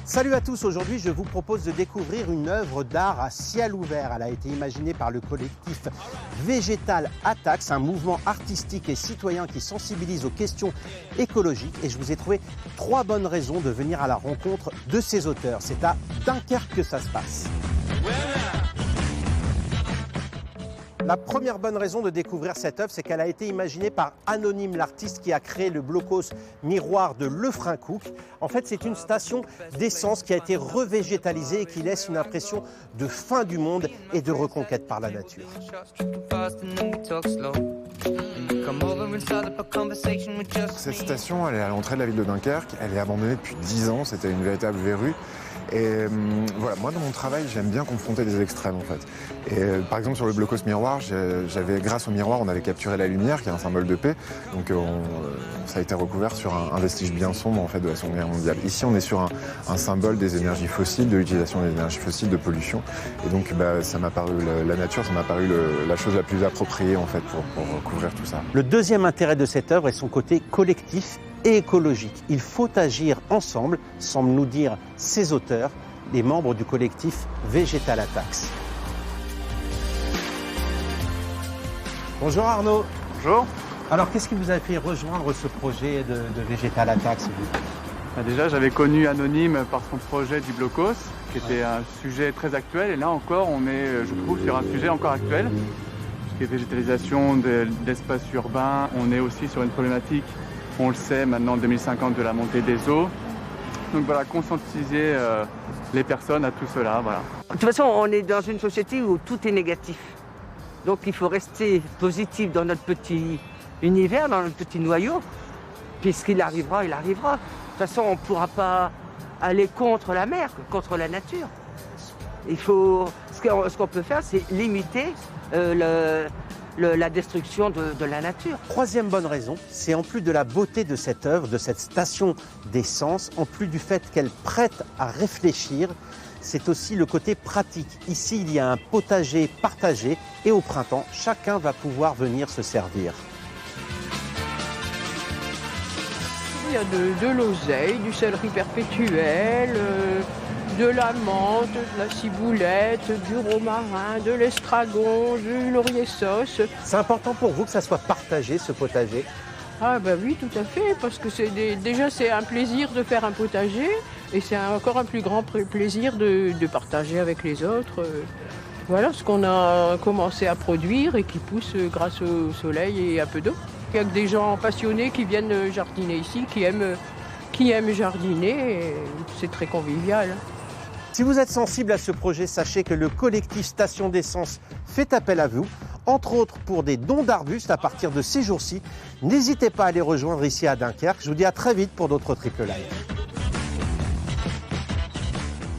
Salut à tous, aujourd'hui je vous propose de découvrir une œuvre d'art à ciel ouvert. Elle a été imaginée par le collectif Végétal Attacks, un mouvement artistique et citoyen qui sensibilise aux questions écologiques. Et je vous ai trouvé 3 bonnes raisons de venir à la rencontre de ces auteurs. C'est à Dunkerque que ça se passe. La première bonne raison de découvrir cette œuvre, c'est qu'elle a été imaginée par Anonyme, l'artiste qui a créé le blocos miroir de Lefrancouc. En fait, c'est une station d'essence qui a été revégétalisée et qui laisse une impression de fin du monde et de reconquête par la nature. Cette station, elle est à l'entrée de la ville de Dunkerque. Elle est abandonnée depuis 10 ans. C'était une véritable verrue. Et voilà, moi dans mon travail, j'aime bien confronter des extrêmes en fait. Et par exemple sur le blocos miroir, grâce au miroir, on avait capturé la lumière, qui est un symbole de paix. Donc ça a été recouvert sur un vestige bien sombre en fait de la Seconde Guerre mondiale. Ici, on est sur un symbole des énergies fossiles, de l'utilisation des énergies fossiles, de pollution. Et donc ça m'a paru la nature, ça m'a paru la chose la plus appropriée en fait pour recouvrir tout ça. Le deuxième intérêt de cette œuvre est son côté collectif et écologique. Il faut agir ensemble, semblent nous dire ces auteurs, les membres du collectif Végétal Attacks. Bonjour Arnaud. Bonjour. Alors qu'est-ce qui vous a fait rejoindre ce projet de Végétal Attacks? Déjà, j'avais connu Anonyme par son projet du blocos, qui était un sujet très actuel. Et là encore, on est, je trouve, sur un sujet encore actuel, qui est végétalisation d'espaces urbains. On est aussi sur une problématique, on le sait maintenant, en 2050, de la montée des eaux. Donc voilà, conscientiser les personnes à tout cela. Voilà. De toute façon, on est dans une société où tout est négatif. Donc il faut rester positif dans notre petit univers, dans notre petit noyau. Puis ce qu'il arrivera, il arrivera. De toute façon, on ne pourra pas aller contre la mer, contre la nature. Ce qu'on peut faire, c'est limiter la destruction de la nature. Troisième bonne raison, c'est en plus de la beauté de cette œuvre, de cette station d'essence, en plus du fait qu'elle prête à réfléchir, c'est aussi le côté pratique. Ici, il y a un potager partagé et au printemps, chacun va pouvoir venir se servir. Il y a de l'oseille, du céleri perpétuel, de la menthe, de la ciboulette, du romarin, de l'estragon, du laurier sauce. C'est important pour vous que ça soit partagé, ce potager? Ah ben oui, tout à fait, parce que déjà c'est un plaisir de faire un potager et c'est encore un plus grand plaisir de partager avec les autres. Voilà ce qu'on a commencé à produire et qui pousse grâce au soleil et un peu d'eau. Il y a que des gens passionnés qui viennent jardiner ici, qui aiment jardiner et c'est très convivial. Si vous êtes sensible à ce projet, sachez que le collectif Station d'Essence fait appel à vous, entre autres pour des dons d'arbustes à partir de ces jours-ci. N'hésitez pas à les rejoindre ici à Dunkerque. Je vous dis à très vite pour d'autres Triple Live.